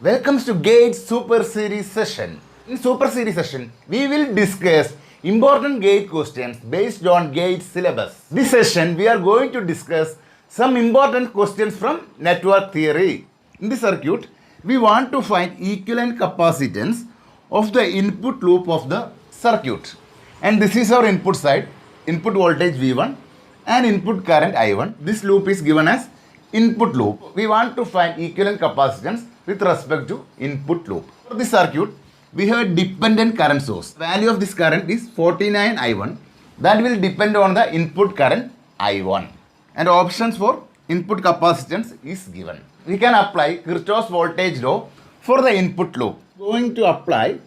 Welcome to GATE Super Series session. In Super Series session, we will discuss important GATE questions based on GATE syllabus. This session, we are going to discuss some important questions from network theory. In this circuit, we want to find equivalent capacitance of the input loop of the circuit. And this is our input side, input voltage V1 and input current I1. This loop is given as input loop. We want to find equivalent capacitance with respect to input loop. For this circuit, we have a dependent current source. The value of this current is 49 I1. That will depend on the input current I1. And options for input capacitance is given. We can apply Kirchhoff's voltage law for the input loop. Going to apply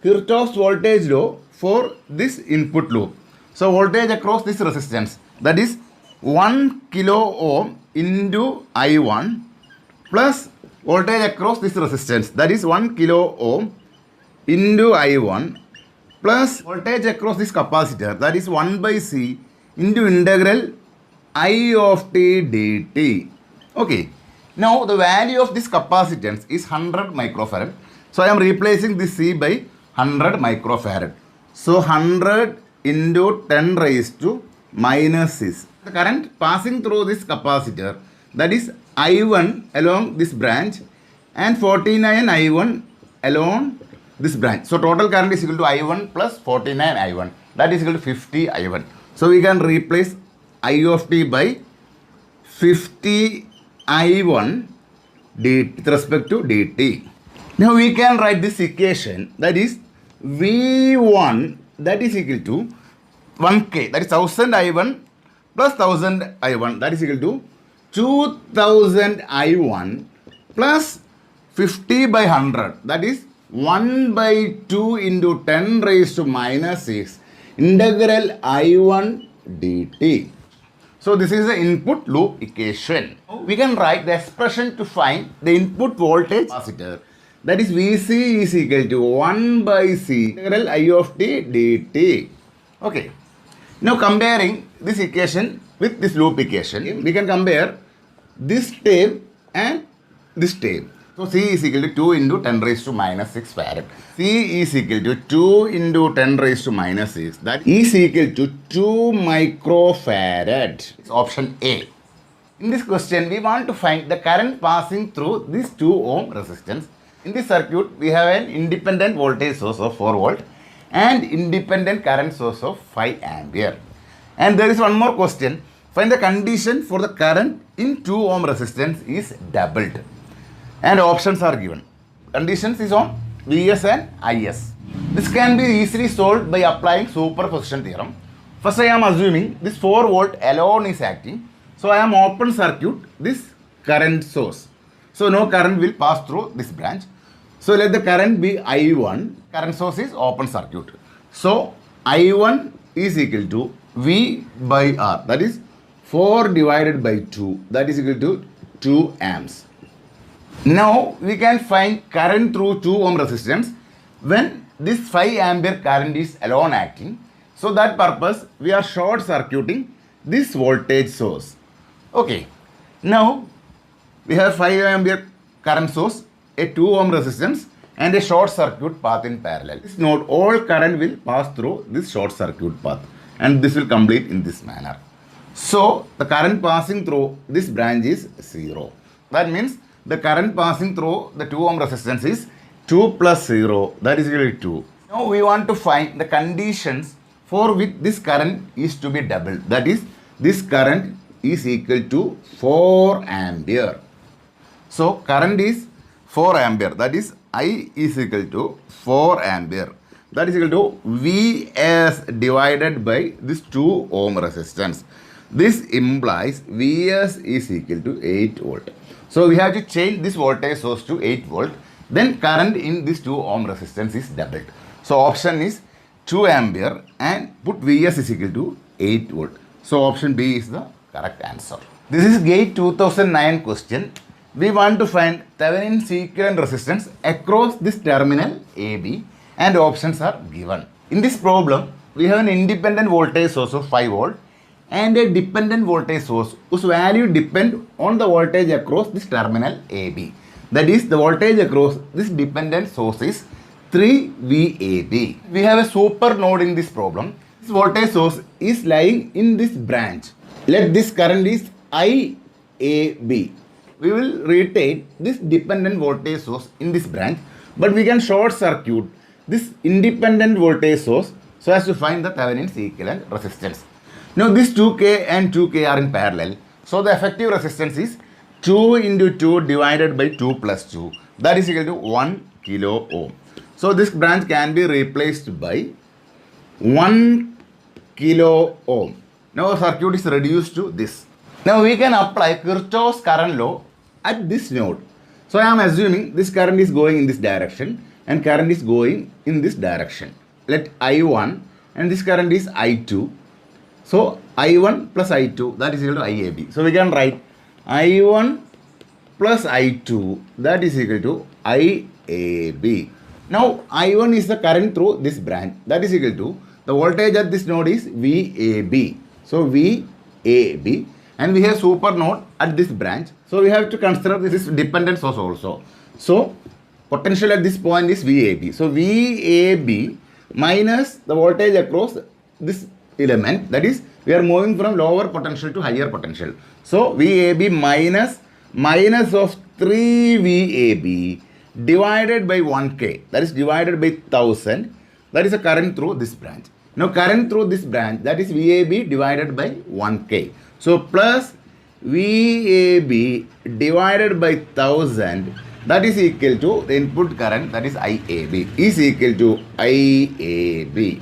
Kirchhoff's voltage law for this input loop. So voltage across this resistance, that is 1 kilo ohm into I1 plus voltage across this resistance, that is 1 kilo ohm into I1 plus voltage across this capacitor, that is 1 by C into integral I of t dt. Okay. Now the value of this capacitance is 100 microfarad. So I am replacing this C by 100 microfarad. So 100 into 10 raised to minus 6. The current passing through this capacitor, that is I1 along this branch and 49 I1 along this branch. So total current is equal to I1 plus 49 I1. That is equal to 50 I1. So we can replace I of t by 50 I1 with respect to dt. Now we can write this equation, that is V1 that is equal to 1k, that is 1000 I1 plus 1000 I1, that is equal to 2000 I1 plus 50 by 100, that is 1 by 2 into 10 raised to minus 6 integral I1 dt. So this is the input loop equation. We can write the expression to find the input voltage capacitor, that is Vc is equal to 1 by C integral I of t dt. Okay. Now comparing this equation with this loop equation, we can compare this term and this term. So C is equal to 2 into 10 raised to minus 6 farad. C is equal to 2 into 10 raised to minus 6. That is equal to 2 microfarad. It's option A. In this question, we want to find the current passing through this 2 ohm resistance. In this circuit, we have an independent voltage source of 4 volt and independent current source of 5 ampere. And there is one more question. Find the condition for the current in 2 ohm resistance is doubled. And options are given. Conditions is on Vs and Is. This can be easily solved by applying superposition theorem. First I am assuming this 4 volt alone is acting. So I am open circuit this current source. So no current will pass through this branch. So let the current be I1. Current source is open circuit. So I1 is equal to V by R. That is 4 divided by 2. That is equal to 2 amps. Now we can find current through 2 ohm resistance when this 5 ampere current is alone acting. So that purpose we are short circuiting this voltage source. Okay. Now we have 5 ampere current source, a 2 ohm resistance and a short circuit path in parallel. This note, all current will pass through this short circuit path and this will complete in this manner. So the current passing through this branch is 0. That means the current passing through the 2 ohm resistance is 2 plus 0, that is equal to 2. Now we want to find the conditions for which this current is to be doubled. That is, this current is equal to 4 ampere. So current is 4 ampere, that is I is equal to 4 ampere. That is equal to Vs divided by this 2 ohm resistance. This implies Vs is equal to 8 volt. So we have to change this voltage source to 8 volt. Then current in this 2 ohm resistance is doubled. So option is 2 ampere and put Vs is equal to 8 volt. So option B is the correct answer. This is GATE 2009 question. We want to find Thevenin's equivalent resistance across this terminal AB and options are given. In this problem, we have an independent voltage source of 5 volt and a dependent voltage source whose value depend on the voltage across this terminal AB. That is, the voltage across this dependent source is 3 VAB. We have a super node in this problem. This voltage source is lying in this branch. Let this current is IAB. We will retain this dependent voltage source in this branch, but we can short circuit this independent voltage source so as to find the Thevenin's equivalent resistance. Now this 2K and 2K are in parallel. So the effective resistance is 2 into 2 divided by 2 plus 2. That is equal to 1 kilo ohm. So this branch can be replaced by 1 kilo ohm. Now our circuit is reduced to this. Now we can apply Kirchhoff's current law at this node. So I am assuming this current is going in this direction and current is going in this direction. Let I1 and this current is I2. So I1 plus I2, that is equal to IAB. So we can write I1 plus I2, that is equal to IAB. Now I1 is the current through this branch, that is equal to the voltage at this node is VAB. So VAB, and we have super node at this branch. So we have to consider this dependent source also. So potential at this point is VAB. So VAB minus the voltage across this element, that is we are moving from lower potential to higher potential. So VAB minus of 3 VAB divided by 1K, that is divided by 1000, that is a current through this branch. Now current through this branch, that is VAB divided by 1K. So plus VAB divided by 1000, that is equal to the input current, that is IAB, is equal to IAB.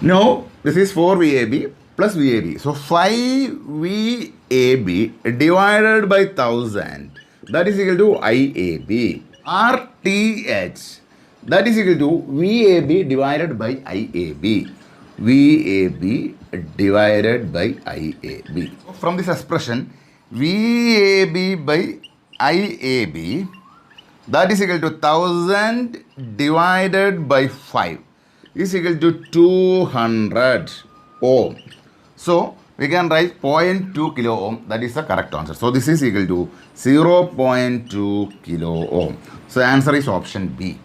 Now this is 4 VAB plus VAB. So 5 VAB divided by 1000, that is equal to IAB. RTH, that is equal to VAB divided by IAB. VAB divided by IAB. From this expression, VAB by IAB, that is equal to 1000 divided by 5 is equal to 200 ohm. So we can write 0.2 kilo ohm, that is the correct answer. So this is equal to 0.2 kilo ohm. So answer is option B.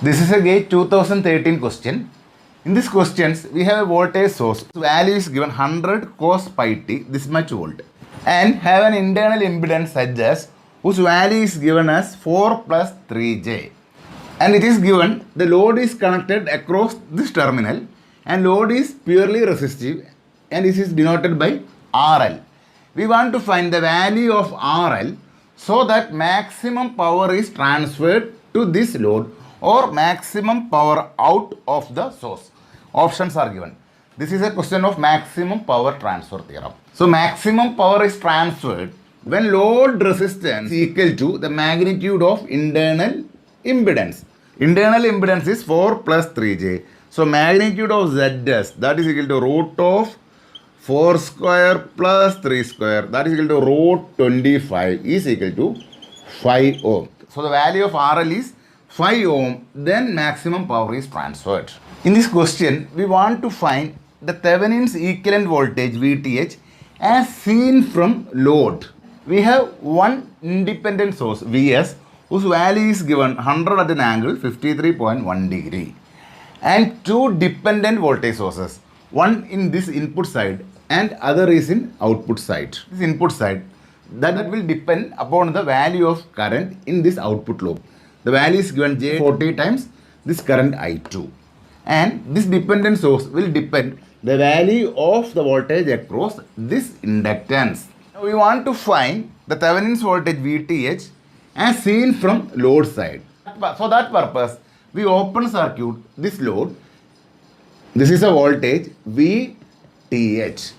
This is a GATE 2013 question. In this questions, we have a voltage source. The value is given 100 cos pi t, this much volt, and have an internal impedance such as whose value is given as 4 plus 3j. And it is given the load is connected across this terminal and load is purely resistive and this is denoted by RL. We want to find the value of RL so that maximum power is transferred to this load or maximum power out of the source. Options are given. This is a question of maximum power transfer theorem. So maximum power is transferred when load resistance is equal to the magnitude of internal impedance. Internal impedance is 4 plus 3j. So magnitude of ZS, that is equal to root of 4 square plus 3 square, that is equal to root 25 is equal to 5 ohm. So the value of RL is 5 ohm, then maximum power is transferred. In this question, we want to find the Thevenin's equivalent voltage VTH as seen from load. We have one independent source VS whose value is given 100 at an angle 53.1 degree, and two dependent voltage sources, one in this input side and other is in output side. This input side, that will depend upon the value of current in this output loop. The value is given J40 times this current I2, and this dependent source will depend the value of the voltage across this inductance. Now we want to find the Thevenin's voltage VTH as seen from load side. For that purpose, we open circuit this load. This is a voltage VTH.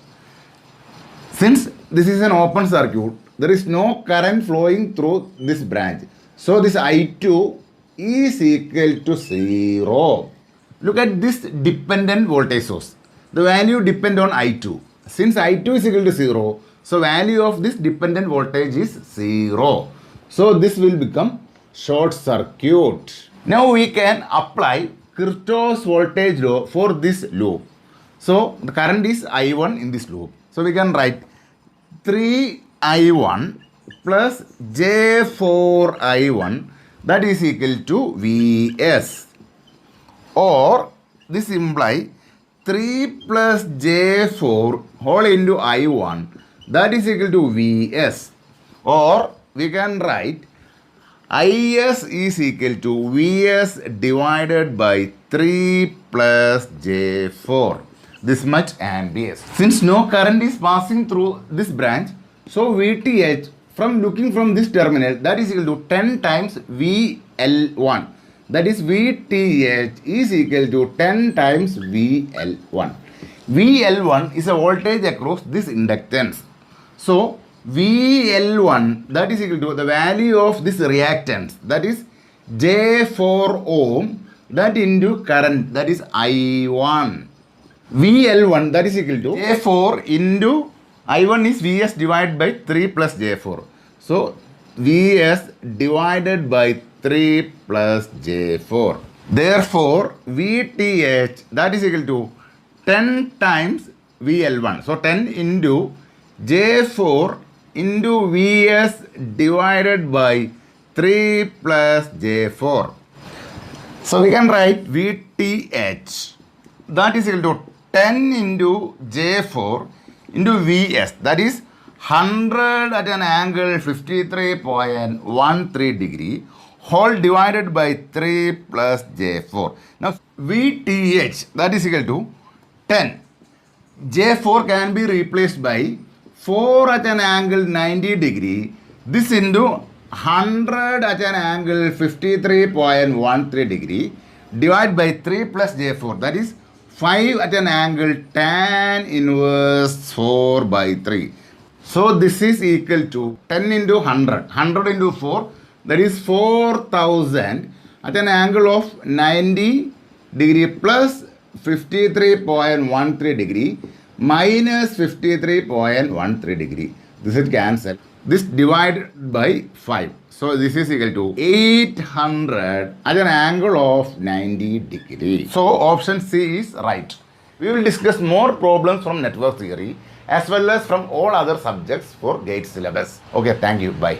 Since this is an open circuit, there is no current flowing through this branch. So this I2 is equal to 0. Look at this dependent voltage source. The value depends on I2. Since I2 is equal to 0, so value of this dependent voltage is 0. So this will become short circuit. Now we can apply Kirchhoff's voltage law for this loop. So the current is I1 in this loop. So we can write 3I1 plus J4I1 that is equal to Vs. Or this implies 3 plus J4 whole into I1 that is equal to Vs. Or we can write Is is equal to Vs divided by 3 plus J4. This much amperes. Since no current is passing through this branch, so VTH from looking from this terminal that is equal to 10 times VL1. That is VTH is equal to 10 times VL1. VL1 is a voltage across this inductance. So VL1 that is equal to the value of this reactance, that is J4 ohm, that into current, that is I1. VL1 that is equal to J4 into I1 is Vs divided by 3 plus J4. So Vs divided by 3 plus J4. Therefore VTH that is equal to 10 times VL1. So 10 into J4 into Vs divided by 3 plus J4. So we can write VTH that is equal to 10 into J4 into Vs, that is 100 at an angle 53.13 degree whole divided by 3 plus J4. Now VTH that is equal to 10. J4 can be replaced by 4 at an angle 90 degree. This into 100 at an angle 53.13 degree divided by 3 plus J4, that is 5 at an angle tan inverse 4 by 3. So this is equal to 10 into 100. 100 into 4, that is 4000 at an angle of 90 degree plus 53.13 degree minus 53.13 degree. This is cancelled. This divided by 5. So this is equal to 800 at an angle of 90 degree. So option C is right. We will discuss more problems from network theory as well as from all other subjects for GATE syllabus. Okay, thank you. Bye.